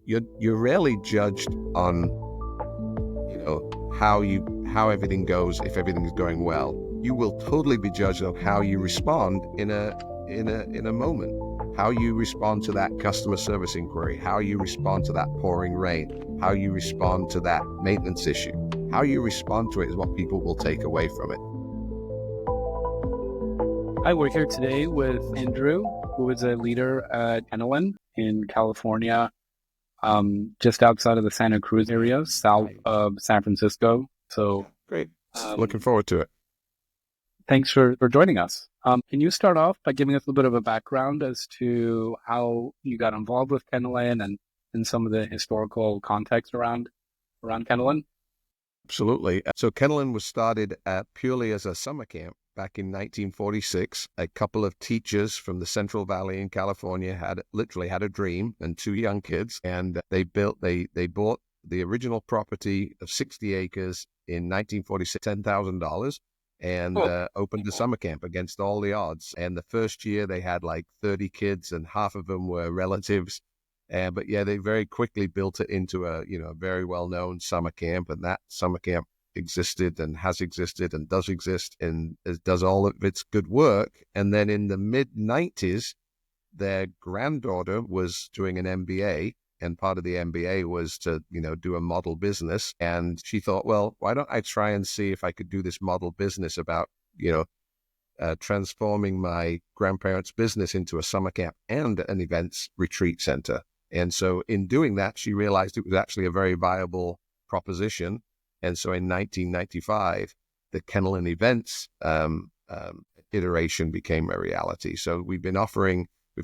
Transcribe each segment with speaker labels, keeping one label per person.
Speaker 1: you're rarely judged on, how everything goes. If everything is going well, you will totally be judged on how you respond in a moment, how you respond to that customer service inquiry, how you respond to that pouring rain, how you respond to that maintenance issue. How you respond to it is what people will take away from it.
Speaker 2: Hi, we're here today with Andrew, who is a leader at Kennolyn in California, just outside of the Santa Cruz area, south of San Francisco. So
Speaker 1: great. Looking forward to it.
Speaker 2: Thanks for joining us. Can you start off by giving us a little bit of a background as to how you got involved with Kennolyn and some of the historical context around Kennolyn?
Speaker 1: Absolutely. So Kennolyn was started purely as a summer camp back in 1946. A couple of teachers from the Central Valley in California literally had a dream, and two young kids, and they bought the original property of 60 acres in 1946, $10,000, and opened a summer camp against all the odds. And the first year they had like 30 kids, and half of them were relatives. But yeah, they very quickly built it into a very well-known summer camp, and that summer camp existed and has existed and does exist and does all of its good work. And then in the mid-90s, their granddaughter was doing an MBA, and part of the MBA was to do a model business. And she thought, well, why don't I try and see if I could do this model business about transforming my grandparents' business into a summer camp and an events retreat center. And so in doing that, she realized it was actually a very viable proposition. And so in 1995, the Kennolyn events iteration became a reality. So we've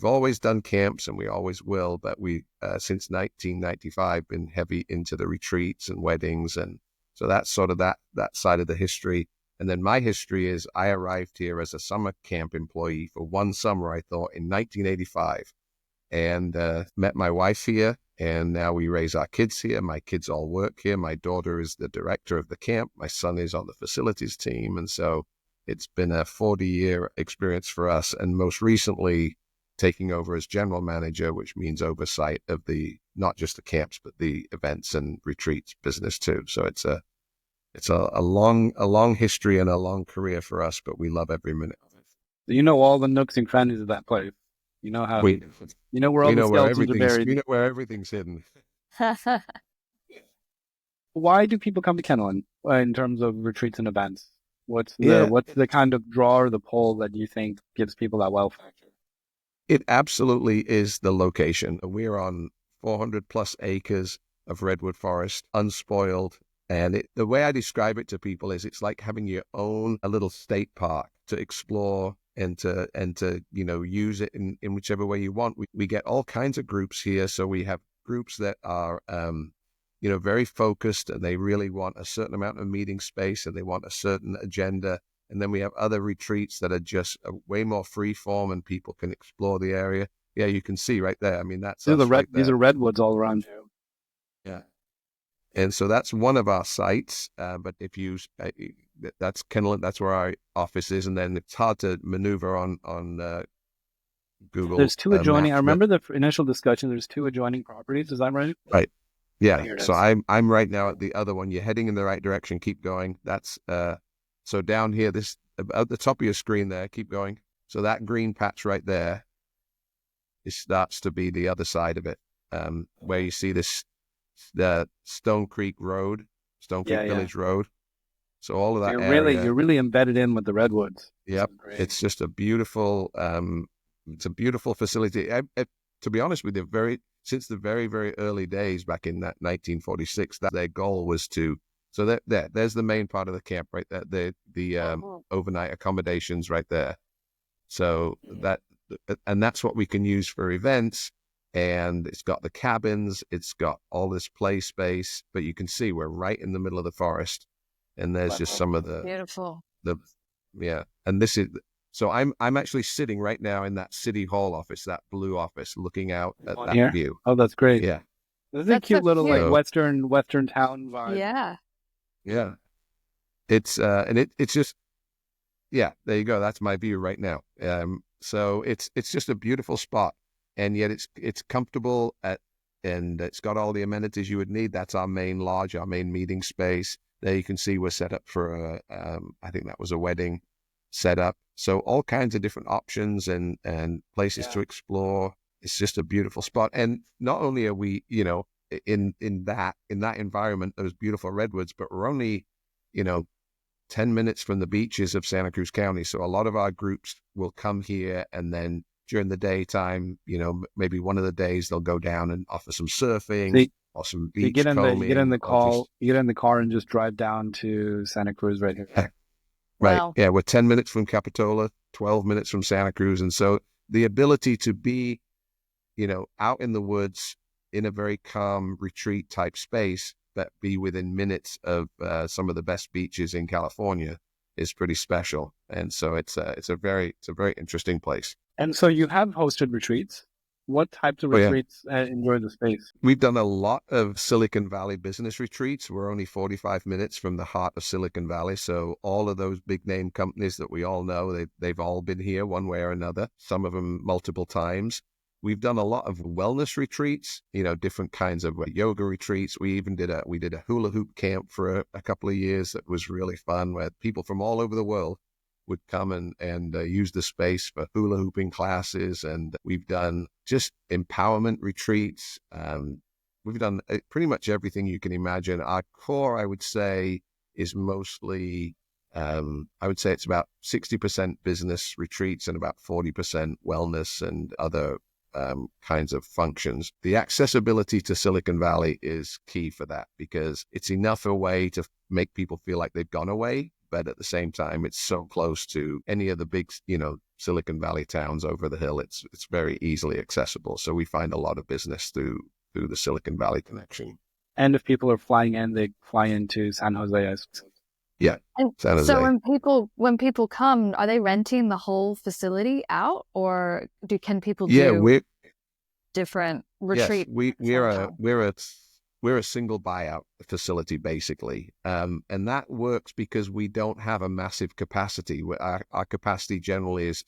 Speaker 1: always done camps, and we always will, but we, since 1995, been heavy into the retreats and weddings. And so that's sort of that side of the history. And then my history is I arrived here as a summer camp employee for one summer, I thought, in 1985. And met my wife here, and now we raise our kids here. My kids all work here. My daughter is the director of the camp. My son is on the facilities team. And so it's been a 40-year experience for us. And most recently, taking over as general manager, which means oversight of not just the camps, but the events and retreats business too. So it's a long history and a long career for us, but we love every minute of it.
Speaker 2: You know all the nooks and crannies of that place. You know how. Where all the skeletons are buried.
Speaker 1: We know where everything's hidden.
Speaker 2: Why do people come to Kennolyn in terms of retreats and events? What's the kind of draw or the pull that you think gives people that wow factor?
Speaker 1: It absolutely is the location. We're on 400 plus acres of redwood forest, unspoiled. And the way I describe it to people is it's like having your own a little state park to explore and to use it in whichever way you want. We get all kinds of groups here. So we have groups that are very focused, and they really want a certain amount of meeting space, and they want a certain agenda. And then we have other retreats that are just way more free form, and people can explore the area. Yeah, you can see right there. I mean,
Speaker 2: these are redwoods all around you.
Speaker 1: Yeah. And so that's one of our sites. But if that's Kennolyn, that's where our office is. And then it's hard to maneuver on Google.
Speaker 2: There's two adjoining. I remember the initial discussion. There's two adjoining properties. Is that right?
Speaker 1: Right. Yeah. So I'm right now at the other one. You're heading in the right direction. Keep going. That's so down here, this at the top of your screen there. Keep going. So that green patch right there, it starts to be the other side of it, where you see the Stone Creek Village Road. So all of that area.
Speaker 2: You're really embedded in with the redwoods.
Speaker 1: Yep. It's just a beautiful, facility. To be honest with you, since the very, very early days back in that 1946, that their goal was to, so there's the main part of the camp right there, the overnight accommodations right there. So that's what we can use for events. And it's got the cabins, it's got all this play space, but you can see we're right in the middle of the forest, and there's just some of the
Speaker 3: beautiful.
Speaker 1: And this is so I'm actually sitting right now in that city hall office, that blue office, looking out at that view.
Speaker 2: Oh, that's great.
Speaker 1: Yeah,
Speaker 2: this is a cute little like western town vibe.
Speaker 1: Yeah. It's and it's just there you go. That's my view right now. So it's just a beautiful spot. And yet it's comfortable at and it's got all the amenities you would need. That's our main lodge, our main meeting space. There you can see we're set up for I think that was a wedding setup. So all kinds of different options and places to explore. It's just a beautiful spot. And not only are we, in that environment, those beautiful redwoods, but we're only, 10 minutes from the beaches of Santa Cruz County. So a lot of our groups will come here, and then during the daytime, maybe one of the days they'll go down and offer some surfing or some beach combing.
Speaker 2: You get in the car and just drive down to Santa Cruz right here.
Speaker 1: Right.
Speaker 3: Wow.
Speaker 1: Yeah, we're 10 minutes from Capitola, 12 minutes from Santa Cruz. And so the ability to be, out in the woods in a very calm retreat type space, but be within minutes of some of the best beaches in California is pretty special. And so it's a very interesting place.
Speaker 2: And so you have hosted retreats. What types of retreats enjoy the space?
Speaker 1: We've done a lot of Silicon Valley business retreats. We're only 45 minutes from the heart of Silicon Valley. So all of those big name companies that we all know, they've all been here one way or another, some of them multiple times. We've done a lot of wellness retreats, different kinds of yoga retreats. We even did a hula hoop camp for a couple of years that was really fun, where people from all over the world would come and use the space for hula hooping classes. And we've done just empowerment retreats. We've done pretty much everything you can imagine. Our core, I would say, is mostly, I would say it's about 60% business retreats and about 40% wellness and other kinds of functions. The accessibility to Silicon Valley is key for that, because it's enough a way to make people feel like they've gone away, but at the same time, it's so close to any of the big, Silicon Valley towns over the hill. It's very easily accessible. So we find a lot of business through the Silicon Valley connection.
Speaker 2: And if people are flying in, they fly into San Jose, I suppose.
Speaker 1: Yeah.
Speaker 3: And
Speaker 1: San Jose.
Speaker 3: so when people come, are they renting the whole facility out, or can people do different retreat?
Speaker 1: Yes, we're a single buyout facility, basically. And that works because we don't have a massive capacity. Our capacity generally is,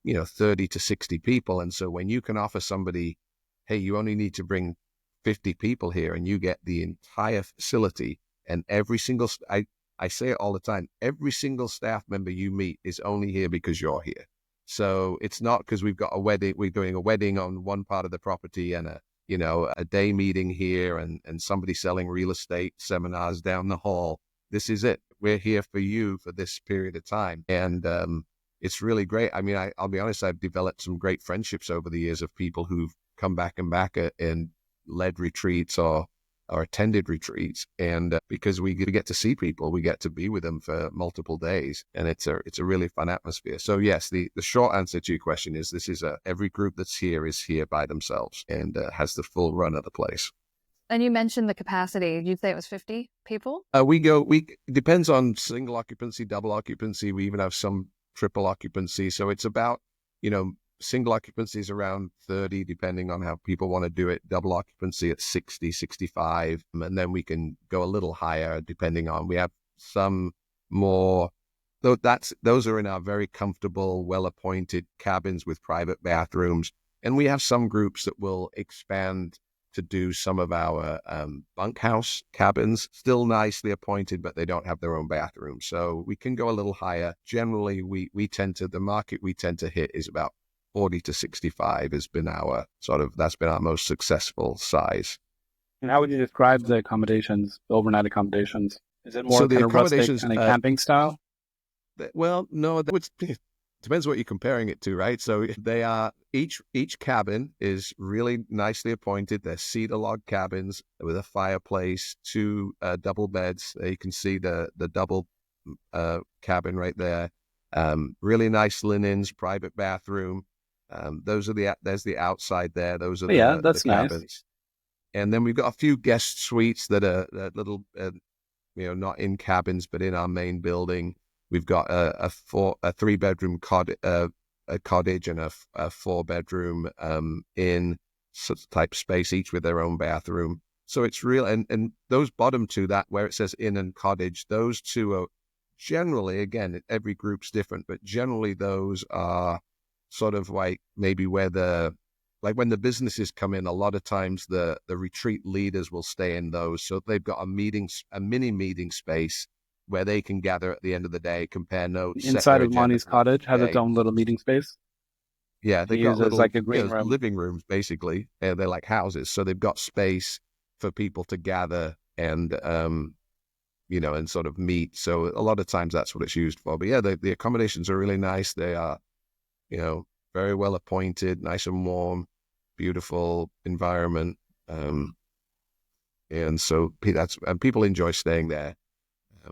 Speaker 1: 30 to 60 people. And so when you can offer somebody, hey, you only need to bring 50 people here and you get the entire facility, and every single, I say it all the time, every single staff member you meet is only here because you're here. So it's not because we've got a wedding, we're doing a wedding on one part of the property and a day meeting here and somebody selling real estate seminars down the hall. This is it. We're here for you for this period of time. And it's really great. I mean, I'll be honest, I've developed some great friendships over the years of people who've come back and led retreats or attended retreats. And because we get to see people, we get to be with them for multiple days. And it's a really fun atmosphere. So yes, the short answer to your question is every group that's here is here by themselves and has the full run of the place.
Speaker 3: And you mentioned the capacity. You'd say it was 50 people?
Speaker 1: It depends on single occupancy, double occupancy. We even have some triple occupancy. So it's about, single occupancy is around 30, depending on how people want to do it. Double occupancy at 60, 65. And then we can go a little higher depending on, we have some more, those are in our very comfortable, well-appointed cabins with private bathrooms. And we have some groups that will expand to do some of our bunkhouse cabins, still nicely appointed, but they don't have their own bathroom. So we can go a little higher. Generally, the market we tend to hit is about 40 to 65 has been that's been our most successful size.
Speaker 2: And how would you describe the accommodations, the overnight accommodations? Is it more kind of rustic and a camping style?
Speaker 1: Well, no, depends what you're comparing it to, right? So they are, each cabin is really nicely appointed. They're cedar log cabins with a fireplace, 2 double beds. You can see the double cabin right there. Really nice linens, private bathroom. There's the outside there. Those are
Speaker 2: that's
Speaker 1: the cabins.
Speaker 2: Nice.
Speaker 1: And then we've got a few guest suites that are little, not in cabins, but in our main building. We've got a 3-bedroom cottage and a 4-bedroom inn type space, each with their own bathroom. So it's real. And those bottom two, that where it says inn and cottage, those two are generally, again, every group's different, but generally those are sort of like maybe where the like when the businesses come in, a lot of times the retreat leaders will stay in those. So they've got a mini meeting space where they can gather at the end of the day, compare notes, set
Speaker 2: Inside
Speaker 1: their
Speaker 2: of
Speaker 1: agenda
Speaker 2: Monty's
Speaker 1: for
Speaker 2: cottage
Speaker 1: the
Speaker 2: has its
Speaker 1: day.
Speaker 2: own little meeting space.
Speaker 1: Yeah,
Speaker 2: They
Speaker 1: they've got
Speaker 2: use it as
Speaker 1: little,
Speaker 2: like a green room.
Speaker 1: living rooms, basically. They're like houses. So they've got space for people to gather and, and sort of meet. So a lot of times that's what it's used for. But yeah, the accommodations are really nice. They are, very well appointed, nice and warm, beautiful environment. And so and people enjoy staying there.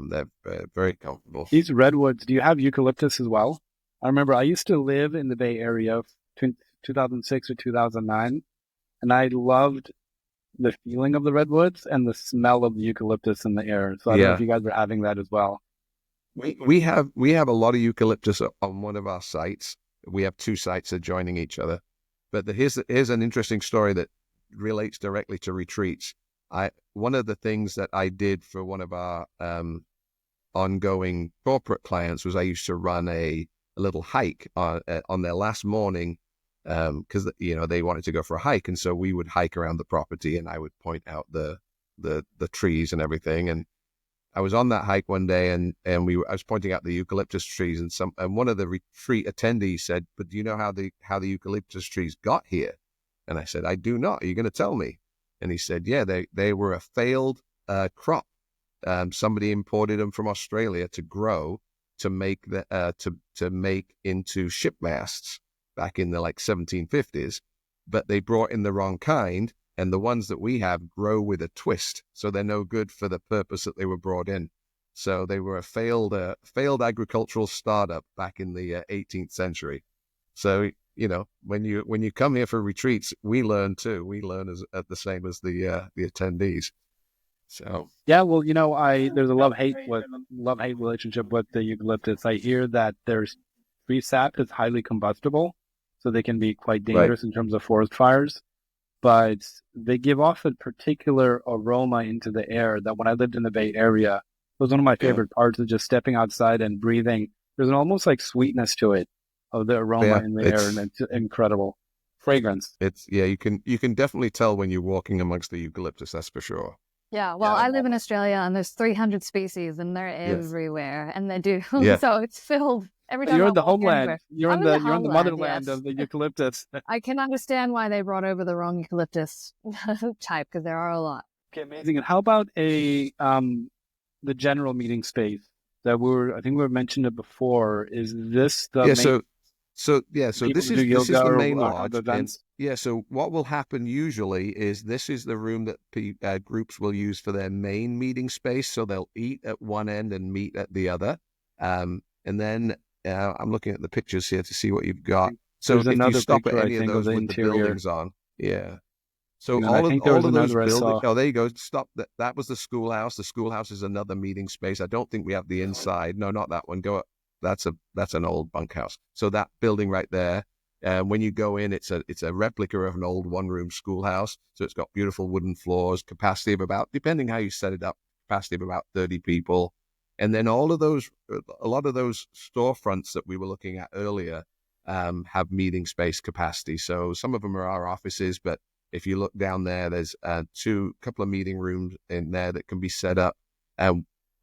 Speaker 1: They're very comfortable.
Speaker 2: These redwoods, do you have eucalyptus as well? I remember I used to live in the Bay Area between 2006 or 2009, and I loved the feeling of the redwoods and the smell of the eucalyptus in the air. So I don't know if you guys were having that as well.
Speaker 1: We have a lot of eucalyptus on one of our sites. We have 2 sites adjoining each other. But here's an interesting story that relates directly to retreats. One of the things that I did for one of our ongoing corporate clients was I used to run a little hike on their last morning because they wanted to go for a hike, and so we would hike around the property, and I would point out the trees and everything. And I was on that hike one day, and I was pointing out the eucalyptus trees, and one of the retreat attendees said, "But do you know how the eucalyptus trees got here?" And I said, "I do not. Are you going to tell me?" And he said, "Yeah, they were a failed crop. Somebody imported them from Australia to grow to make to make into ship masts back in the 1750s, but they brought in the wrong kind, and the ones that we have grow with a twist, so they're no good for the purpose that they were brought in. So they were a failed agricultural startup back in the 18th century. So when you come here for retreats, we learn too. We learn the same as the attendees. So
Speaker 2: yeah, well, there's a love-hate relationship with the eucalyptus. I hear that there's tree sap is highly combustible, so they can be quite dangerous in terms of forest fires. But they give off a particular aroma into the air that when I lived in the Bay Area, it was one of my favorite parts of just stepping outside and breathing. There's an almost like sweetness to it, of the aroma in the air, and it's incredible fragrance.
Speaker 1: You can definitely tell when you're walking amongst the eucalyptus, that's for sure.
Speaker 3: Yeah, well, I live in Australia, and there's 300 species, and they're everywhere, and they do. So it's filled every time.
Speaker 2: You're in the homeland. You're in the motherland of the eucalyptus.
Speaker 3: I can understand why they brought over the wrong eucalyptus type, because there are a lot.
Speaker 2: Okay, amazing. And how about the general meeting space that I think we mentioned it before? Is this the main?
Speaker 1: So this is the main lodge. So what will happen usually is this is the room that groups will use for their main meeting space. So they'll eat at one end and meet at the other. And then I'm looking at the pictures here to see what you've got. So if you stop at any of those with the buildings on, So all of those buildings. Oh, there you go. Stop. That was the schoolhouse. The schoolhouse is another meeting space. I don't think we have the inside. No, not that one. Go up. That's an old bunkhouse. So that building right there, when you go in, it's a replica of an old one-room schoolhouse. So it's got beautiful wooden floors, capacity of about, depending how you set it up, capacity of about 30 people. And then a lot of those storefronts that we were looking at earlier have meeting space capacity. So some of them are our offices, but if you look down there, there's couple of meeting rooms in there that can be set up.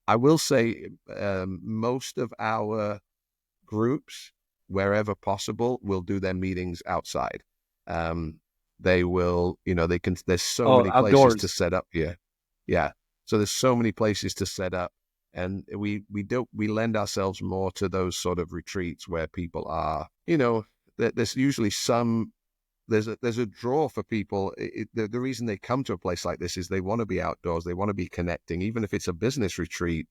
Speaker 1: I will say most of our groups, wherever possible, will do their meetings outside. They will, there's so many
Speaker 2: outdoors.
Speaker 1: places to set up here. Yeah. So there's so many places to set up. And we lend ourselves more to those sort of retreats where people are, there's usually there's a draw for people. The reason they come to a place like this is they want to be outdoors. They want to be connecting, even if it's a business retreat.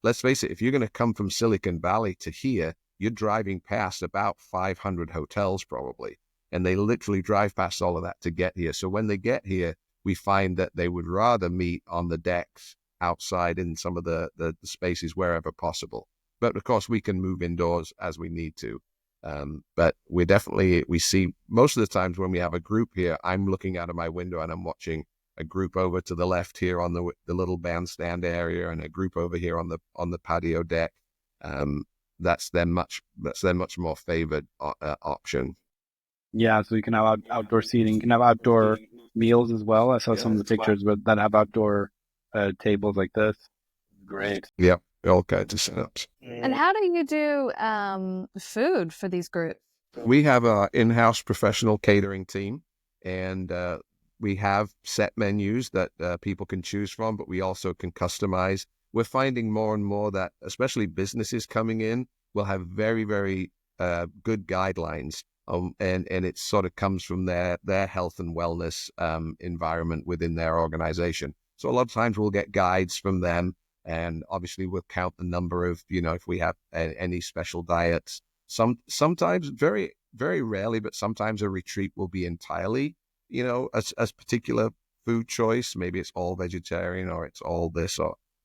Speaker 1: Let's face it, if you're going to come from Silicon Valley to here, you're driving past about 500 hotels probably. And they literally drive past all of that to get here. So when they get here, we find that they would rather meet on the decks outside in some of the spaces wherever possible. But of course, we can move indoors as we need to. But we see most of the times when we have a group here, I'm looking out of my window and I'm watching a group over to the left here on the little bandstand area, and a group over here on the patio deck. That's their much more favored option.
Speaker 2: Yeah, so you can have outdoor seating. You can have outdoor meals as well. I saw some of the pictures that have outdoor tables like this. Great.
Speaker 1: Yep, all kinds of setups.
Speaker 3: And how do you do food for these groups?
Speaker 1: We have an in-house professional catering team, and we have set menus that people can choose from, but we also can customize. We're finding more and more that, especially businesses coming in, will have very, very good guidelines. And it sort of comes from their health and wellness environment within their organization. So a lot of times we'll get guides from them, and obviously we'll count the number of, if we have any special diets. Sometimes, very, very rarely, but sometimes a retreat will be entirely, a particular food choice. Maybe it's all vegetarian or it's all this,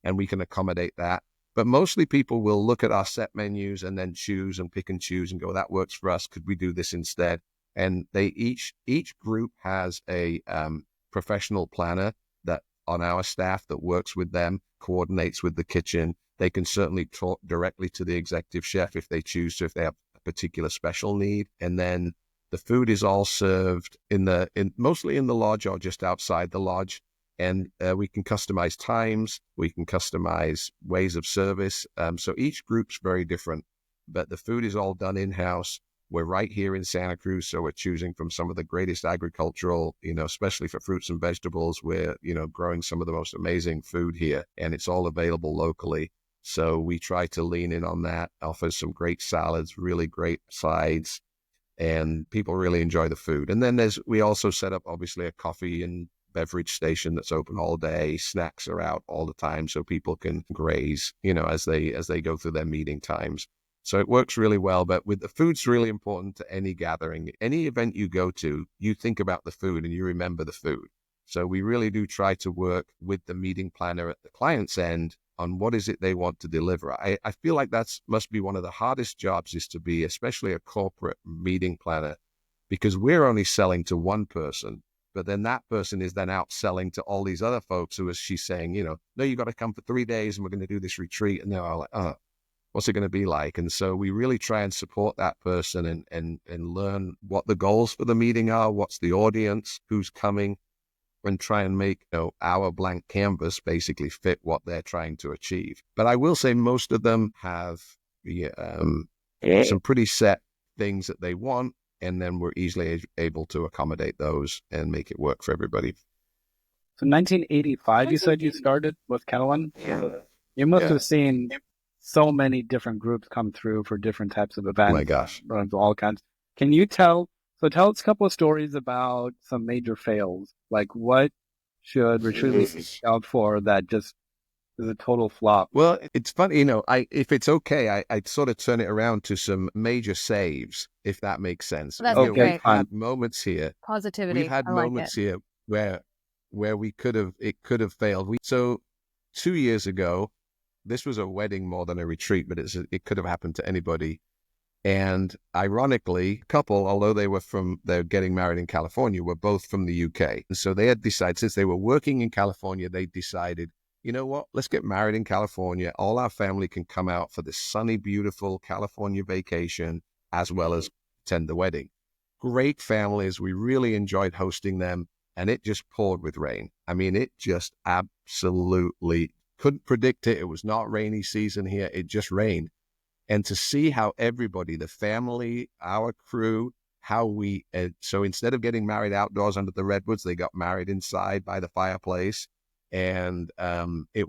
Speaker 1: and we can accommodate that. But mostly people will look at our set menus and then choose and pick and choose and go, that works for us. Could we do this instead? And they each group has a professional planner that on our staff that works with them, coordinates with the kitchen. They can certainly talk directly to the executive chef if they choose to, if they have a particular special need. And then the food is all served mostly in the lodge or just outside the lodge. And we can customize times, we can customize ways of service. So each group's very different, but the food is all done in-house. We're right here in Santa Cruz, so we're choosing from some of the greatest agricultural, especially for fruits and vegetables. We're, growing some of the most amazing food here, and it's all available locally. So we try to lean in on that, offer some great salads, really great sides, and people really enjoy the food. And then we also set up, obviously, a coffee and beverage station that's open all day. Snacks are out all the time, so people can graze, as they go through their meeting times. So it works really well. But with the food's really important to any gathering, any event you go to, you think about the food and you remember the food. So we really do try to work with the meeting planner at the client's end on what is it they want to deliver. I feel like must be one of the hardest jobs, is to be, especially a corporate meeting planner, because we're only selling to one person. But then that person is then out selling to all these other folks who, as she's saying, no, you got to come for 3 days and we're going to do this retreat. And they're all like, what's it going to be like? And so we really try and support that person and learn what the goals for the meeting are, what's the audience, who's coming, and try and make our blank canvas basically fit what they're trying to achieve. But I will say most of them have some pretty set things that they want, and then we're easily able to accommodate those and make it work for everybody.
Speaker 2: So 1985, you said you started with Kennolyn?
Speaker 1: Yeah.
Speaker 2: You must have seen so many different groups come through for different types of events.
Speaker 1: Oh my gosh.
Speaker 2: All kinds. Can you tell us a couple of stories about some major fails? Like, what should retreat be out for that just is a total flop?
Speaker 1: Well, it's funny, if it's okay, I'd sort of turn it around to some major saves, if that makes sense.
Speaker 3: That's okay.
Speaker 1: We've had moments here.
Speaker 3: Positivity.
Speaker 1: We've had moments here where it could have failed. So 2 years ago, this was a wedding more than a retreat, but it could have happened to anybody. And ironically, couple, although they're getting married in California, were both from the UK. And so they had decided, since they were working in California, they decided, you know what, let's get married in California. All our family can come out for this sunny, beautiful California vacation, as well as attend the wedding. Great families. We really enjoyed hosting them. And it just poured with rain. I mean, it just absolutely couldn't predict it. It was not rainy season here. It just rained. And to see how everybody, the family, our crew, so instead of getting married outdoors under the redwoods, they got married inside by the fireplace. And it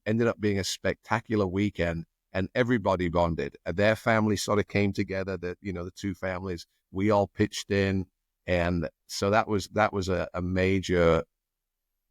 Speaker 1: ended up being a spectacular weekend, and everybody bonded. Their family sort of came together, the two families, we all pitched in. And so that was a major,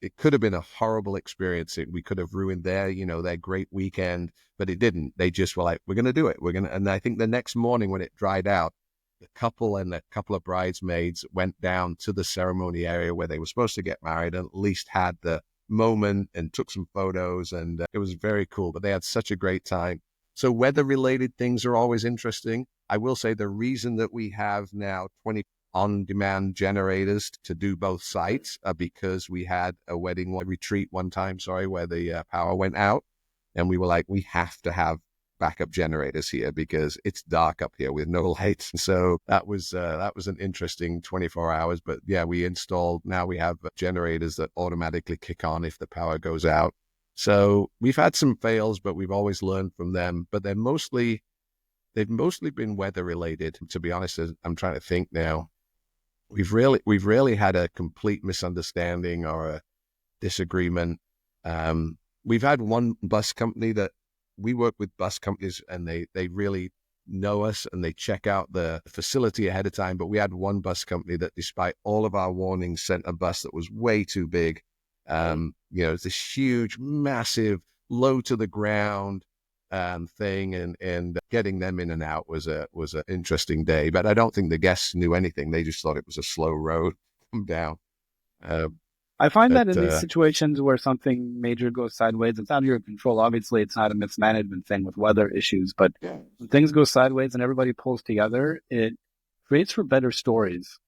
Speaker 1: it could have been a horrible experience. We could have ruined their great weekend, but it didn't. They just were like, we're going to do it. And I think the next morning when it dried out, the couple and a couple of bridesmaids went down to the ceremony area where they were supposed to get married, and at least had the moment and took some photos, and it was very cool. But they had such a great time. So weather-related things are always interesting. I will say the reason that we have now 20 on-demand generators to do both sites because we had a retreat one time, where the power went out, and we were like, we have to have backup generators here because it's dark up here with no lights. So that was an interesting 24 hours. But yeah, we have generators that automatically kick on if the power goes out. So we've had some fails, but we've always learned from them. But they've mostly been weather related. To be honest, I'm trying to think now. We've rarely had a complete misunderstanding or a disagreement. We've had one bus company that we work with bus companies, and they really know us and they check out the facility ahead of time. But we had one bus company that, despite all of our warnings, sent a bus that was way too big. It's this huge, massive, low to the ground thing, and getting them in and out was an interesting day. But I don't think the guests knew anything; they just thought it was a slow road down.
Speaker 2: I find that in these situations where something major goes sideways, it's out of your control. Obviously, it's not a mismanagement thing with weather issues, but when things go sideways and everybody pulls together, it creates for better stories.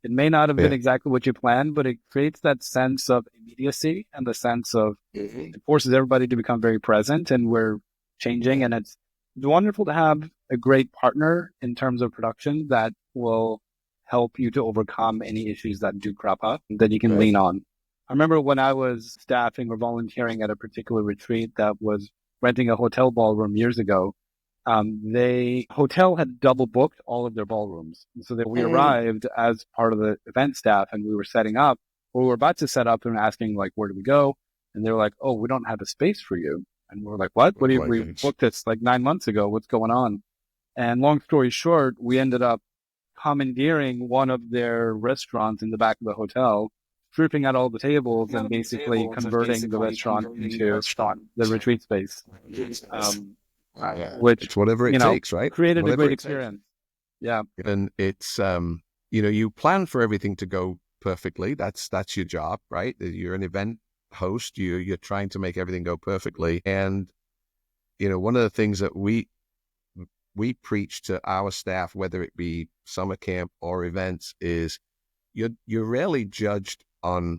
Speaker 2: It may not have been exactly what you planned, but it creates that sense of immediacy and the sense of it forces everybody to become very present, and we're changing. And it's wonderful to have a great partner in terms of production that will help you to overcome any issues that do crop up that you can lean on. I remember when I was staffing or volunteering at a particular retreat that was renting a hotel ballroom years ago. The hotel had double booked all of their ballrooms. So that we arrived as part of the event staff, and we were setting up, or we were about to set up and asking, like, where do we go? And they were like, oh, we don't have a space for you. And we were like, what? We booked this like 9 months ago. What's going on? And long story short, we ended up commandeering one of their restaurants in the back of the hotel, stripping out all the tables and basically converting the restaurant into the retreat space. Which,
Speaker 1: it's whatever it takes, right?
Speaker 2: Created a great experience. Yeah.
Speaker 1: And it's, you plan for everything to go perfectly. That's your job, right? You're an event host. You're trying to make everything go perfectly. And, one of the things that we preach to our staff, whether it be summer camp or events, is you're rarely judged on,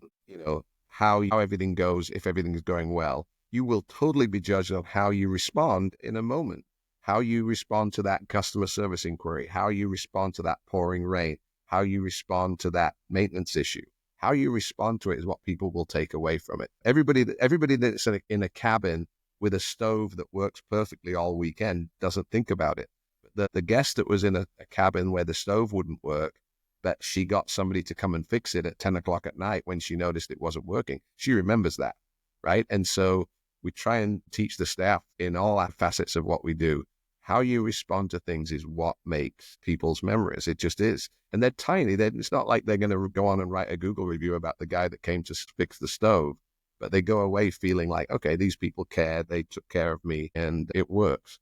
Speaker 1: how everything goes. If everything is going well, you will totally be judged on how you respond in a moment, how you respond to that customer service inquiry, how you respond to that pouring rain, how you respond to that maintenance issue. How you respond to it is what people will take away from it. Everybody that's in a cabin with a stove that works perfectly all weekend doesn't think about it. But the guest that was in a cabin where the stove wouldn't work, but she got somebody to come and fix it at 10 o'clock at night when she noticed it wasn't working, she remembers that, right? And so we try and teach the staff in all our facets of what we do. How you respond to things is what makes people's memories. It just is. And they're tiny. It's not like they're going to go on and write a Google review about the guy that came to fix the stove, but they go away feeling like, okay, these people cared, they took care of me, and it works.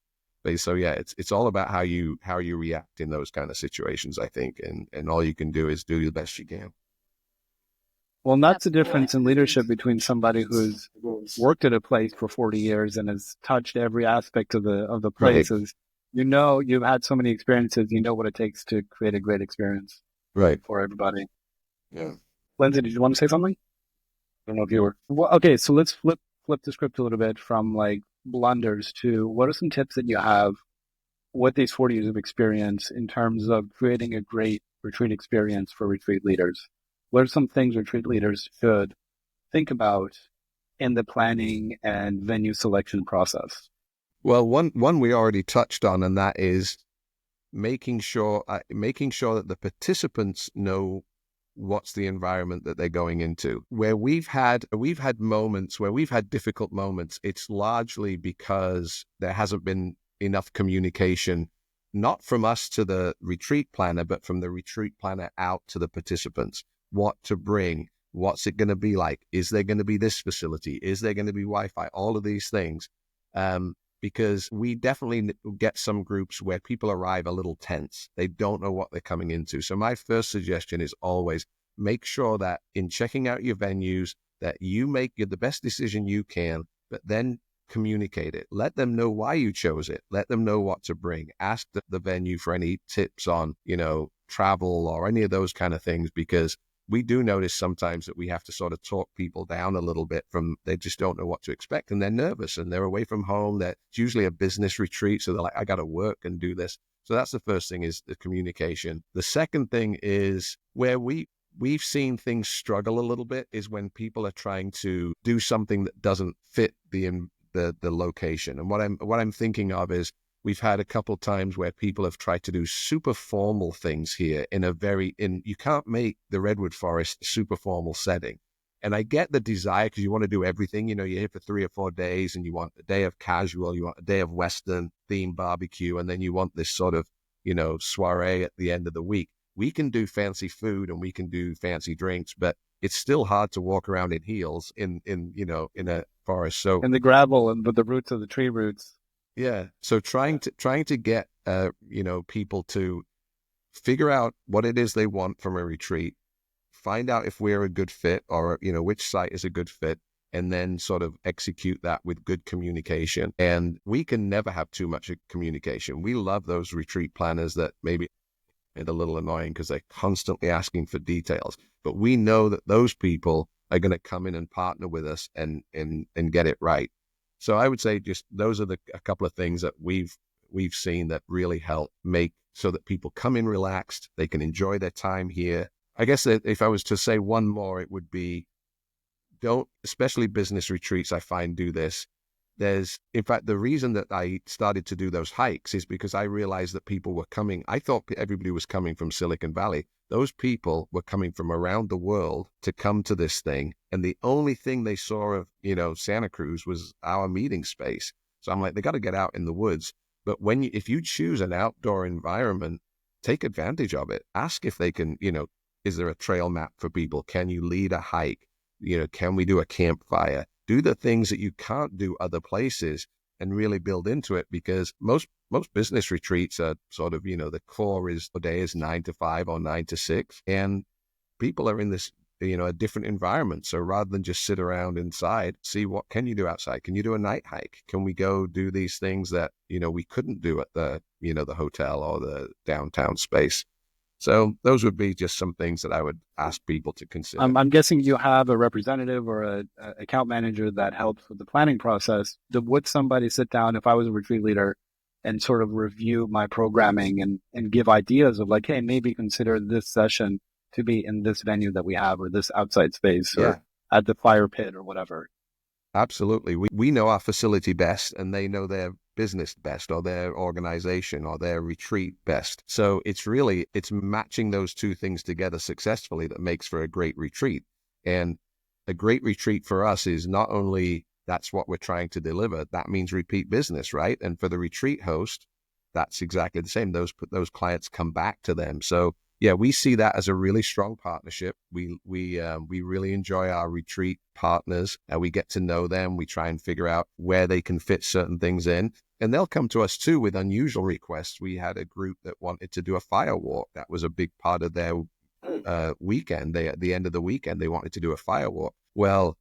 Speaker 1: So yeah, it's all about how you react in those kind of situations, I think, and all you can do is do the best you can.
Speaker 2: Well, and that's the difference in leadership between somebody who's worked at a place for 40 years and has touched every aspect of the place. Right. Is, you've had so many experiences, you know what it takes to create a great experience,
Speaker 1: right,
Speaker 2: for everybody.
Speaker 1: Yeah.
Speaker 2: Lindsay, did you want to say something? I don't know if you were. Well, okay, so let's flip the script a little bit from like blunders to what are some tips that you have with these 40 years of experience in terms of creating a great retreat experience for retreat leaders? What are some things retreat leaders should think about in the planning and venue selection process?
Speaker 1: Well, one we already touched on, and that is making sure that the participants know what's the environment that they're going into. Where we've had moments where we've had difficult moments, it's largely because there hasn't been enough communication, not from us to the retreat planner, but from the retreat planner out to the participants. What to bring, what's it going to be like? Is there going to be this facility? Is there going to be Wi-Fi? All of these things. Because we definitely get some groups where people arrive a little tense. They don't know what they're coming into. So my first suggestion is always make sure that in checking out your venues, that you make the best decision you can, but then communicate it. Let them know why you chose it. Let them know what to bring. Ask the venue for any tips on, travel or any of those kind of things, because we do notice sometimes that we have to sort of talk people down a little bit from, they just don't know what to expect and they're nervous and they're away from home. It's usually a business retreat. So they're like, I got to work and do this. So that's the first thing, is the communication. The second thing is where we've seen things struggle a little bit is when people are trying to do something that doesn't fit the location. And what I'm thinking of is, we've had a couple times where people have tried to do super formal things here you can't make the Redwood Forest a super formal setting. And I get the desire, because you want to do everything, you're here for 3 or 4 days and you want a day of casual, you want a day of Western themed barbecue, and then you want this sort of, soiree at the end of the week. We can do fancy food and we can do fancy drinks, but it's still hard to walk around in heels in a forest. So,
Speaker 2: and the gravel and the roots of the tree roots.
Speaker 1: Yeah. So trying to get, people to figure out what it is they want from a retreat, find out if we're a good fit or, which site is a good fit, and then sort of execute that with good communication. And we can never have too much communication. We love those retreat planners that maybe are a little annoying because they're constantly asking for details, but we know that those people are going to come in and partner with us and get it right. So I would say just those are a couple of things that we've seen that really help make so that people come in relaxed, they can enjoy their time here. I guess that if I was to say one more, it would be, especially business retreats, I find do this. In fact, the reason that I started to do those hikes is because I realized that people were coming. I thought everybody was coming from Silicon Valley. Those people were coming from around the world to come to this thing. And the only thing they saw of, Santa Cruz was our meeting space. So I'm like, they got to get out in the woods. But if you choose an outdoor environment, take advantage of it. Ask if they can, is there a trail map for people? Can you lead a hike? Can we do a campfire? Do the things that you can't do other places and really build into it, because most business retreats are sort of, the core is the day is 9 to 5 or 9 to 6, and people are in this, a different environment. So rather than just sit around inside, see what can you do outside? Can you do a night hike? Can we go do these things that, we couldn't do at the, the hotel or the downtown space? So those would be just some things that I would ask people to consider.
Speaker 2: I'm guessing you have a representative or a account manager that helps with the planning process. Would somebody sit down, if I was a retreat leader, and sort of review my programming and give ideas of like, hey, maybe consider this session to be in this venue that we have, or this outside space, or at the fire pit or whatever?
Speaker 1: Absolutely. We know our facility best, and they know their business best, or their organization or their retreat best. So it's matching those two things together successfully that makes for a great retreat. And a great retreat for us is not only that's what we're trying to deliver, that means repeat business, right? And for the retreat host, that's exactly the same. Those clients come back to them. So yeah, we see that as a really strong partnership. We really enjoy our retreat partners, and we get to know them. We try and figure out where they can fit certain things in, and they'll come to us too with unusual requests. We had a group that wanted to do a fire walk. That was a big part of their weekend. At the end of the weekend, they wanted to do a fire walk. Well,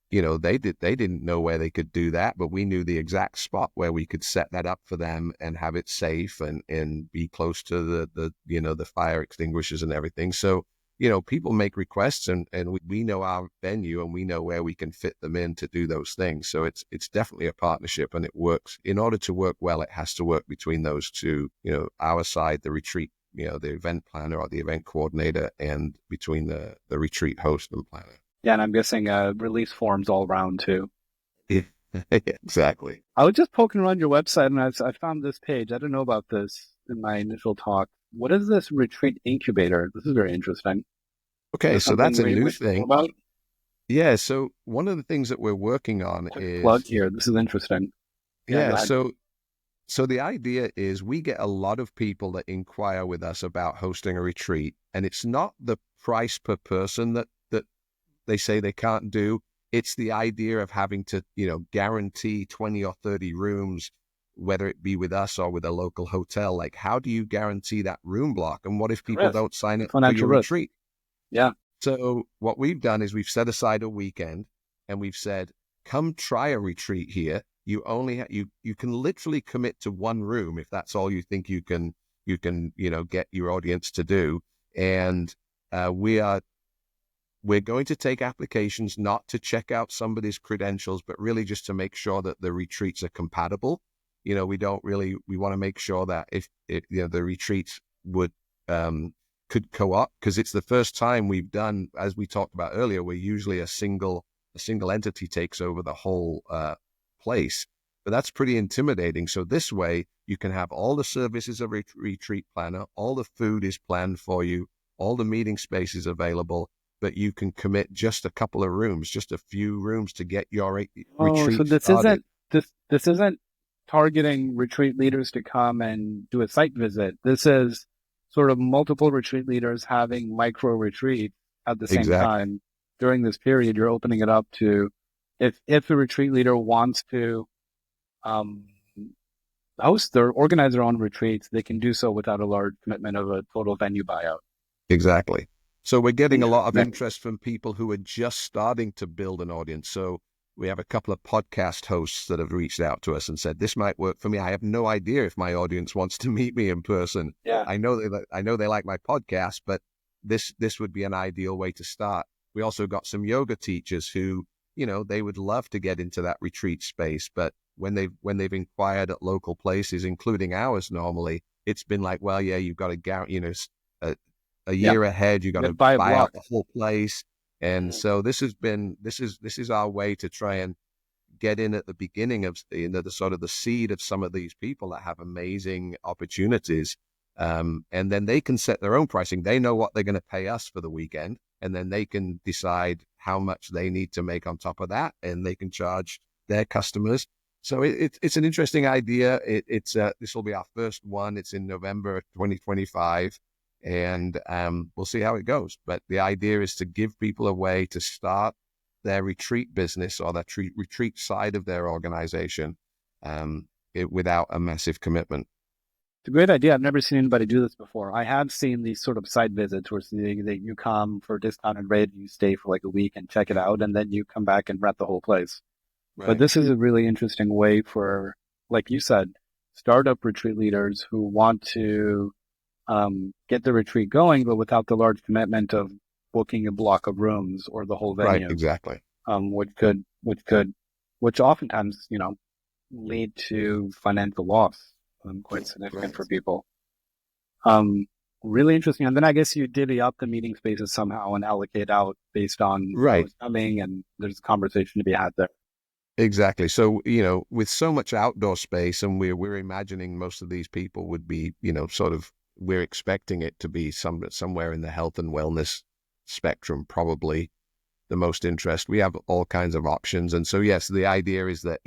Speaker 1: they didn't know where they could do that, but we knew the exact spot where we could set that up for them and have it safe and be close to the fire extinguishers and everything. So, people make requests, and we know our venue and we know where we can fit them in to do those things. So it's definitely a partnership, and it works. In order to work well, it has to work between those two, our side, the retreat, the event planner or the event coordinator, and between the retreat host and planner.
Speaker 2: Yeah, and I'm guessing release forms all around too.
Speaker 1: Yeah, exactly.
Speaker 2: I was just poking around your website, and I found this page. I don't know about this in my initial talk. What is this retreat incubator? This is very interesting.
Speaker 1: Okay, so that's a new thing. About? Yeah, so one of the things that we're working on is...
Speaker 2: Plug here. This is interesting.
Speaker 1: Yeah, so the idea is we get a lot of people that inquire with us about hosting a retreat, and it's not the price per person that they say they can't do. It's the idea of having to, guarantee 20 or 30 rooms, whether it be with us or with a local hotel. Like, how do you guarantee that room block? And what if people don't sign up for your retreat?
Speaker 2: Yeah.
Speaker 1: So what we've done is we've set aside a weekend, and we've said, come try a retreat here. You only you can literally commit to one room if that's all you think you can get your audience to do. And we are we're going to take applications not to check out somebody's credentials, but really just to make sure that the retreats are compatible. We want to make sure that if the retreats could co-op, because it's the first time we've done, as we talked about earlier, where usually a single entity takes over the whole place. But that's pretty intimidating. So this way, you can have all the services of a retreat planner, all the food is planned for you, all the meeting space is available, but you can commit just a couple of rooms, just a few rooms to get your retreat
Speaker 2: so this
Speaker 1: started.
Speaker 2: This isn't targeting retreat leaders to come and do a site visit. This is sort of multiple retreat leaders having micro retreat at the same time. During this period, you're opening it up to, if a retreat leader wants to host or organize their own retreats, they can do so without a large commitment of a total venue buyout.
Speaker 1: Exactly. So we're getting a lot of interest from people who are just starting to build an audience. So we have a couple of podcast hosts that have reached out to us and said, this might work for me. I have no idea if my audience wants to meet me in person.
Speaker 2: Yeah.
Speaker 1: I know they like my podcast, but this would be an ideal way to start. We also got some yoga teachers who, they would love to get into that retreat space, but when they've inquired at local places, including ours normally, it's been like, well, yeah, you've got to guarantee, a year ahead, you got to buy out the whole place. And so this is our way to try and get in at the beginning of the sort of the seed of some of these people that have amazing opportunities. And then they can set their own pricing. They know what they're going to pay us for the weekend, and then they can decide how much they need to make on top of that, and they can charge their customers. So it's an interesting idea. This will be our first one. It's in November 2025. And we'll see how it goes. But the idea is to give people a way to start their retreat business or their retreat side of their organization without a massive commitment.
Speaker 2: It's a great idea. I've never seen anybody do this before. I have seen these sort of side visits where you come for a discounted rate, you stay for like a week and check it out, and then you come back and rent the whole place. Right. But this is a really interesting way for, like you said, startup retreat leaders who want to get the retreat going, but without the large commitment of booking a block of rooms or the whole venue.
Speaker 1: Right, exactly.
Speaker 2: Which oftentimes, lead to financial loss, quite significant for people. Really interesting. And then I guess you divvy up the meeting spaces somehow and allocate out based on who's coming, and there's a conversation to be had there.
Speaker 1: Exactly. So, with so much outdoor space, and we're imagining most of these people would be, we're expecting it to be somewhere in the health and wellness spectrum, probably the most interest. We have all kinds of options. And so, yes, the idea is that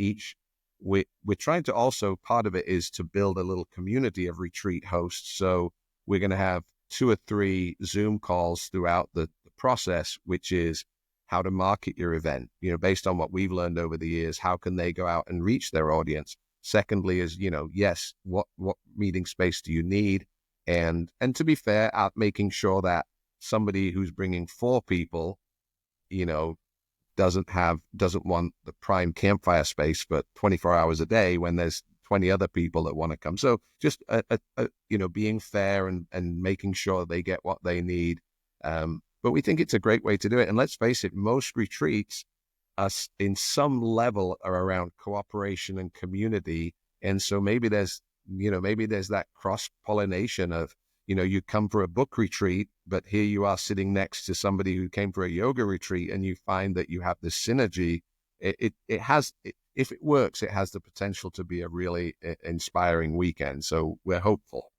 Speaker 1: we're trying to also, part of it is to build a little community of retreat hosts. So we're going to have 2 or 3 Zoom calls throughout the process, which is how to market your event, based on what we've learned over the years. How can they go out and reach their audience? Secondly is, yes, what meeting space do you need? And to be fair, at making sure that somebody who's bringing 4 people, doesn't want the prime campfire space for 24 hours a day when there's 20 other people that want to come. So just, being fair and making sure they get what they need. But we think it's a great way to do it. And let's face it, most retreats in some level are around cooperation and community. And so maybe there's that cross-pollination of, you come for a book retreat, but here you are sitting next to somebody who came for a yoga retreat, and you find that you have this synergy. If it works, it has the potential to be a really inspiring weekend. So we're hopeful.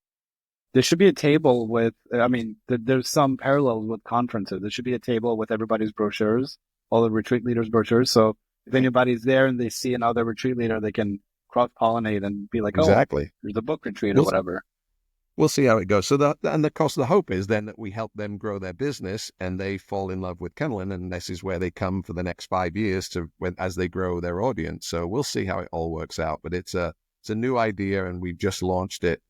Speaker 2: There should be a table with, there's some parallels with conferences. There should be a table with everybody's brochures, all the retreat leaders' brochures. So if anybody's there and they see another retreat leader, they can cross-pollinate and be like,
Speaker 1: exactly.
Speaker 2: There's a book retreat or whatever.
Speaker 1: We'll see how it goes. So the hope is then that we help them grow their business and they fall in love with Kennolyn, and this is where they come for the next 5 years as they grow their audience. So we'll see how it all works out. But it's a new idea, and we've just launched it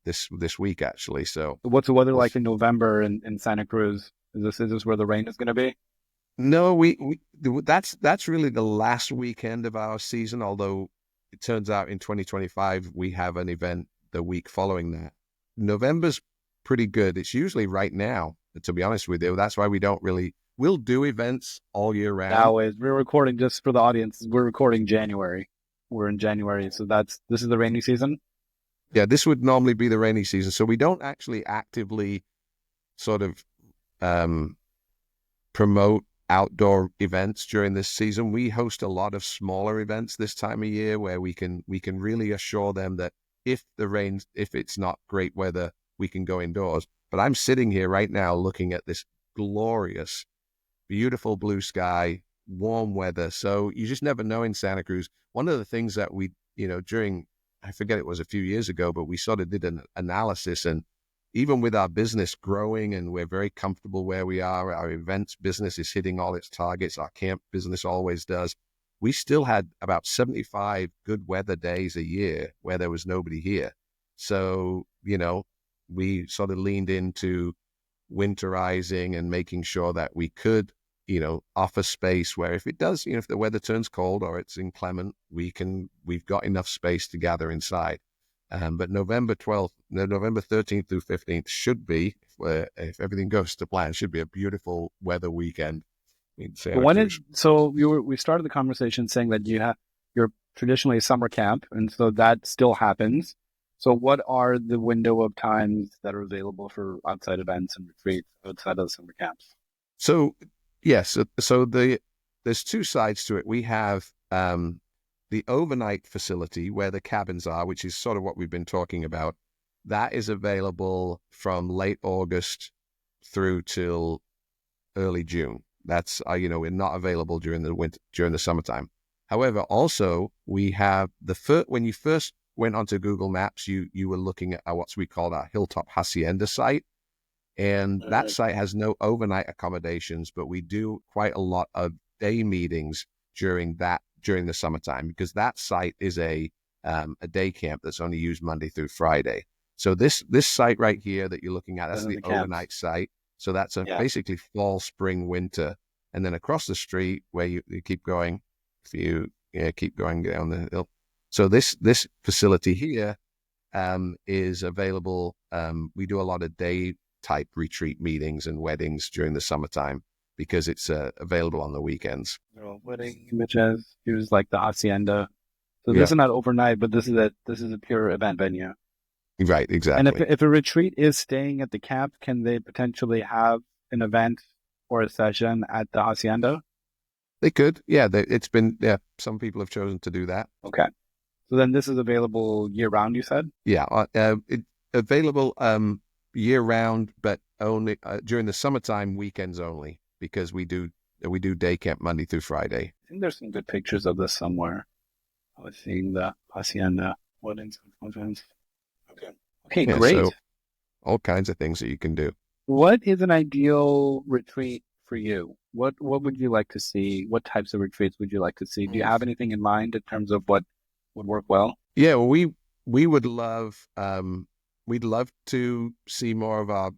Speaker 1: this week actually. So
Speaker 2: what's the weather like in November in Santa Cruz? Is this where the rain is going to be?
Speaker 1: No, that's really the last weekend of our season. Although it turns out in 2025 we have an event the week following that. November's pretty good. It's usually right now, to be honest with you. That's why we we'll do events all year round.
Speaker 2: Now we're recording, just for the audience, we're recording January. We're in January, so this is the rainy season?
Speaker 1: Yeah, this would normally be the rainy season. So we don't actually actively sort of promote outdoor events during this season. We host a lot of smaller events this time of year where we can really assure them that if it's not great weather, we can go indoors. But I'm sitting here right now looking at this glorious, beautiful blue sky, warm weather. So you just never know in Santa Cruz. One of the things that we, during, I forget, it was a few years ago, but we sort of did an analysis, and even with our business growing and we're very comfortable where we are, our events business is hitting all its targets, our camp business always does, we still had about 75 good weather days a year where there was nobody here. So, we sort of leaned into winterizing and making sure that we could, offer space where if it does, if the weather turns cold or it's inclement, we've got enough space to gather inside. But November 13th through 15th should be, if everything goes to plan, should be a beautiful weather weekend in Santa Cruz.
Speaker 2: We started the conversation saying that you're traditionally a summer camp, and so that still happens. So what are the window of times that are available for outside events and retreats outside of the summer camps?
Speaker 1: So, yes. So there's two sides to it. We have the overnight facility where the cabins are, which is sort of what we've been talking about. That is available from late August through till early June. That's, we're not available during the summertime. However, also we have when you first went onto Google Maps, you were looking at what we call our Hilltop Hacienda site. And that site has no overnight accommodations, but we do quite a lot of day meetings during the summertime, because that site is a day camp that's only used Monday through Friday. So this site right here that you're looking at, that's the overnight site. So that's basically fall, spring, winter. And then across the street where you keep going, if you keep going down the hill. So this facility here is available. We do a lot of day type retreat meetings and weddings during the summertime because it's available on the weekends.
Speaker 2: Wedding images, here's like the hacienda. So this is not overnight, but this is a pure event venue.
Speaker 1: Right, exactly.
Speaker 2: And if a retreat is staying at the camp, can they potentially have an event or a session at the hacienda?
Speaker 1: They could, some people have chosen to do that.
Speaker 2: Okay. So then this is available year round, you said?
Speaker 1: Yeah, available year round, but only during the summertime, weekends only, because we do day camp Monday through Friday.
Speaker 2: I think there's some good pictures of this somewhere. I was seeing the hacienda weddings and events. Okay, great. So
Speaker 1: all kinds of things that you can do.
Speaker 2: What is an ideal retreat for you? What would you like to see? What types of retreats would you like to see? Do you have anything in mind in terms of what would work well?
Speaker 1: Yeah, well, we would love we'd love to see more of our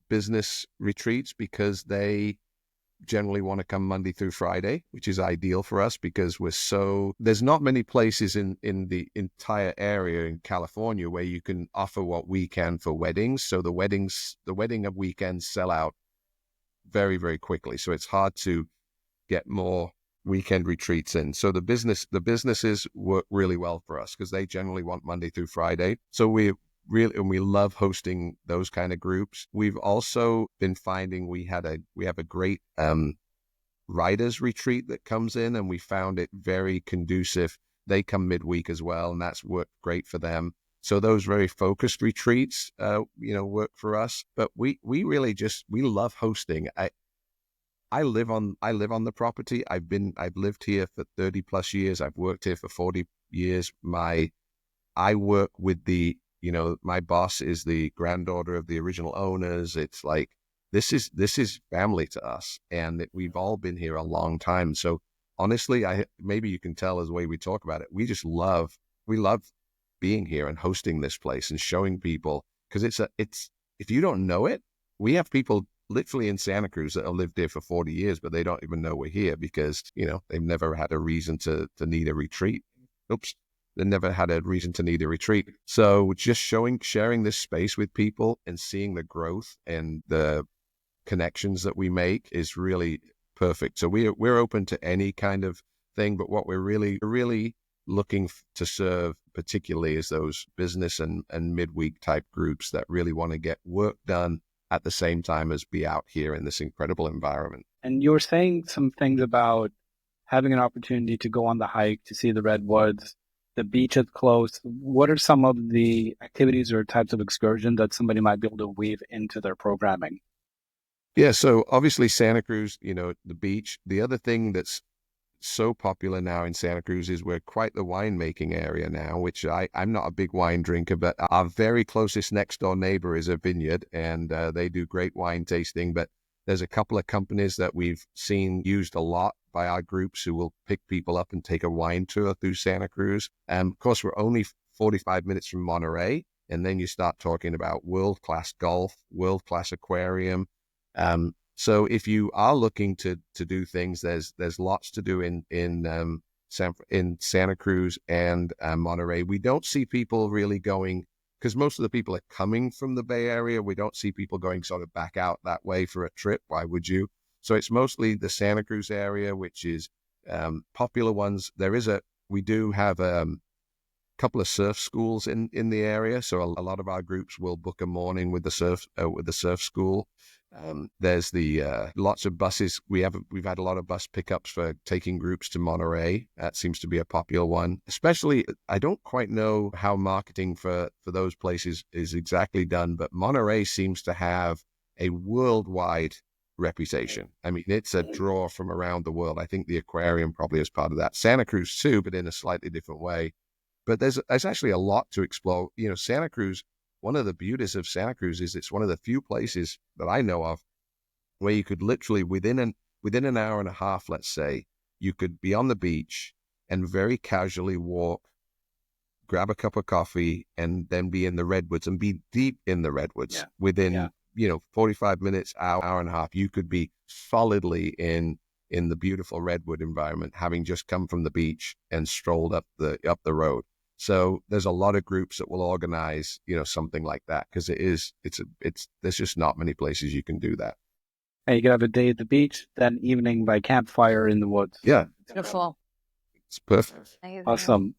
Speaker 1: business retreats, because they generally want to come Monday through Friday, which is ideal for us because there's not many places in the entire area in California where you can offer what we can for weddings. So the wedding of weekends sell out very, very quickly. So it's hard to get more weekend retreats in. So the businesses work really well for us because they generally want Monday through Friday. So we love hosting those kind of groups. We've also been finding we have a great writers retreat that comes in, and we found it very conducive. They come midweek as well, and that's worked great for them. So those very focused retreats, work for us. But we really we love hosting. I live on the property. I've lived here for 30 plus years. I've worked here for 40 years. I work with my boss is the granddaughter of the original owners. It's like, this is family to us, and we've all been here a long time. So honestly, maybe you can tell as the way we talk about it, we love being here and hosting this place and showing people, because if you don't know it, we have people literally in Santa Cruz that have lived here for 40 years, but they don't even know we're here because, they've never had a reason to need a retreat. They never had a reason to need a retreat. So just sharing this space with people and seeing the growth and the connections that we make is really perfect. So we're open to any kind of thing, but what we're really looking to serve particularly is those business and midweek type groups that really want to get work done at the same time as be out here in this incredible environment.
Speaker 2: And you were saying some things about having an opportunity to go on the hike, to see the redwoods, the beach is close. What are some of the activities or types of excursion that somebody might be able to weave into their programming?
Speaker 1: Yeah, so obviously Santa Cruz, the beach. The other thing that's so popular now in Santa Cruz is we're quite the winemaking area now, which I'm not a big wine drinker, but our very closest next door neighbor is a vineyard, and they do great wine tasting. But there's a couple of companies that we've seen used a lot by our groups who will pick people up and take a wine tour through Santa Cruz. Of course, we're only 45 minutes from Monterey, and then you start talking about world-class golf, world-class aquarium. So if you are looking to do things, there's lots to do in Santa Cruz and Monterey. We don't see people really going, because most of the people are coming from the Bay Area. We don't see people going sort of back out that way for a trip. Why would you? So it's mostly the Santa Cruz area, which is popular ones. We do have couple of surf schools in the area, so a lot of our groups will book a morning with the surf school. There's lots of buses. We've had a lot of bus pickups for taking groups to Monterey. That seems to be a popular one. Especially, I don't quite know how marketing for those places is exactly done, but Monterey seems to have a worldwide reputation. I mean, it's a draw from around the world. I think the aquarium probably is part of that. Santa Cruz too, but in a slightly different way. But there's actually a lot to explore. Santa Cruz, one of the beauties of Santa Cruz is it's one of the few places that I know of where you could literally, within an hour and a half, let's say, you could be on the beach and very casually walk, grab a cup of coffee, and then be in the redwoods and be deep in the redwoods within 45 minutes, hour and a half. You could be solidly in the beautiful redwood environment, having just come from the beach and strolled up the road. So there's a lot of groups that will organize, something like that, because there's just not many places you can do that.
Speaker 2: And you can have a day at the beach, then evening by campfire in the woods.
Speaker 1: Yeah.
Speaker 3: Beautiful.
Speaker 1: It's perfect.
Speaker 2: Awesome.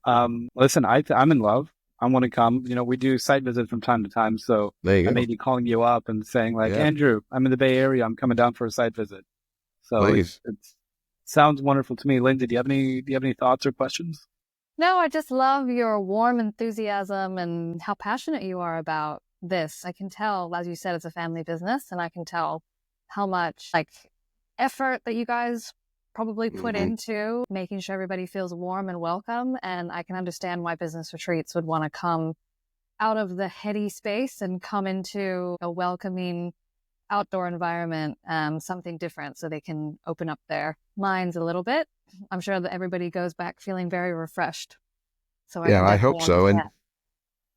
Speaker 2: Listen, I'm in love. I want to come. We do site visits from time to time, so I may be calling you up and saying Andrew, I'm in the Bay Area. I'm coming down for a site visit. So it sounds wonderful to me. Lindsay, do you have any thoughts or questions?
Speaker 3: No, I just love your warm enthusiasm and how passionate you are about this. I can tell, as you said, it's a family business, and I can tell how much effort that you guys probably put into making sure everybody feels warm and welcome. And I can understand why business retreats would want to come out of the heady space and come into a welcoming outdoor environment, something different, so they can open up their minds a little bit. I'm sure that everybody goes back feeling very refreshed. So
Speaker 1: I hope so.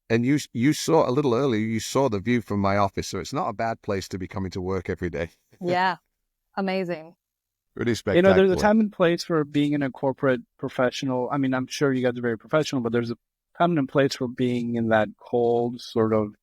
Speaker 1: And you saw a little earlier, you saw the view from my office, so it's not a bad place to be coming to work every day.
Speaker 3: Yeah, amazing.
Speaker 1: Really spectacular.
Speaker 2: There's a time and place for being in a corporate professional. I mean, I'm sure you guys are very professional, but there's a time and place for being in that cold, sort of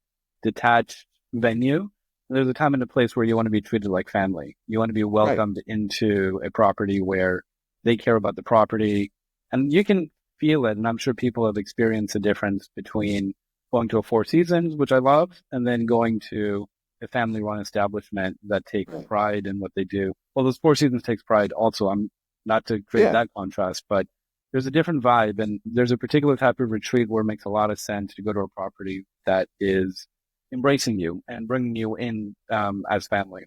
Speaker 2: detached venue. There's a time and a place where you want to be treated like family. You want to be welcomed into a property where they care about the property, and you can feel it. And I'm sure people have experienced the difference between going to a Four Seasons, which I love, and then going to a family-run establishment that takes pride in what they do. Well, those Four Seasons takes pride also. I'm not to create that contrast, but there's a different vibe, and there's a particular type of retreat where it makes a lot of sense to go to a property that is embracing you and bringing you in as family.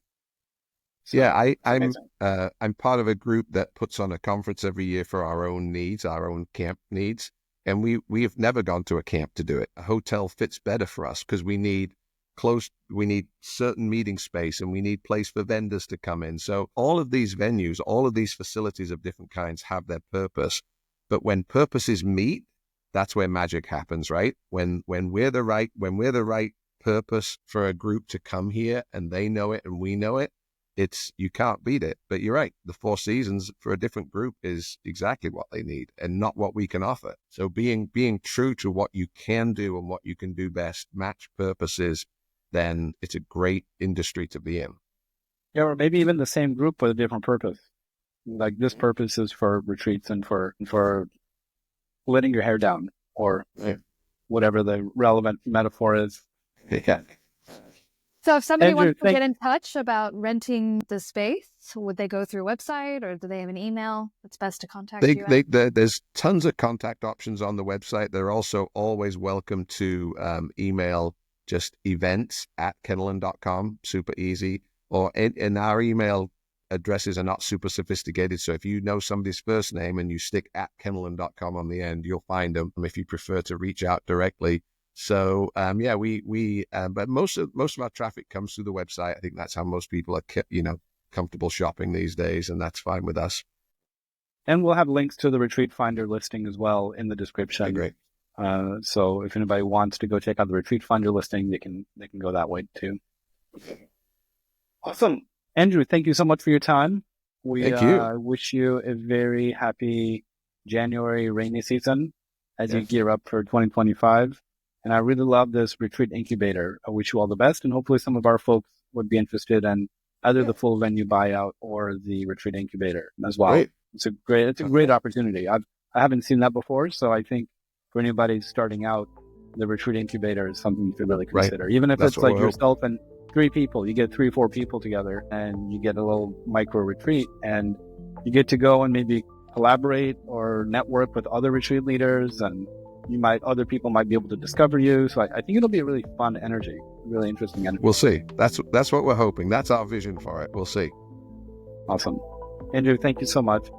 Speaker 2: So,
Speaker 1: I'm part of a group that puts on a conference every year for our own needs, our own camp needs, and we have never gone to a camp to do it. A hotel fits better for us because we need certain meeting space, and we need place for vendors to come in. So all of these venues, all of these facilities of different kinds have their purpose, but when purposes meet, that's where magic happens, right? When we're the right purpose for a group to come here, and they know it and we know it, you can't beat it. But you're right, the Four Seasons for a different group is exactly what they need and not what we can offer. So being true to what you can do and what you can do best, match purposes, then it's a great industry to be in.
Speaker 2: Yeah, or maybe even the same group with a different purpose. Like this purpose is for retreats and for letting your hair down, or whatever the relevant metaphor is.
Speaker 1: Yeah.
Speaker 3: So if somebody
Speaker 2: Andrew,
Speaker 3: wants to get in touch about renting the space, would they go through a website, or do they have an email that's best to contact you at?
Speaker 1: There's tons of contact options on the website. They're also always welcome to email just events@kennolyn.com, super easy. Or in our email addresses are not super sophisticated. So if you know somebody's first name and you stick @kennolyn.com on the end, you'll find them if you prefer to reach out directly. So but most of our traffic comes through the website. I think that's how most people are, comfortable shopping these days, and that's fine with us.
Speaker 2: And we'll have links to the Retreat Finder listing as well in the description.
Speaker 1: Okay, great.
Speaker 2: So if anybody wants to go check out the Retreat Finder listing, they can go that way too. Awesome. Andrew, thank you so much for your time.
Speaker 1: Thank you.
Speaker 2: Wish you a very happy January rainy season as you gear up for 2025. And I really love this Retreat Incubator. I wish you all the best, and hopefully some of our folks would be interested in either the full venue buyout or the Retreat Incubator as well.
Speaker 1: Great.
Speaker 2: It's a great opportunity. I haven't seen that before, so I think for anybody starting out, the Retreat Incubator is something you should really consider. Right. Even if it's like yourself and 3 people, you get 3 or 4 people together and you get a little micro retreat, and you get to go and maybe collaborate or network with other retreat leaders, and other people might be able to discover you. So I think it'll be a really fun energy, really interesting energy.
Speaker 1: We'll see. That's what we're hoping. That's our vision for it. We'll see.
Speaker 2: Awesome. Andrew, thank you so much.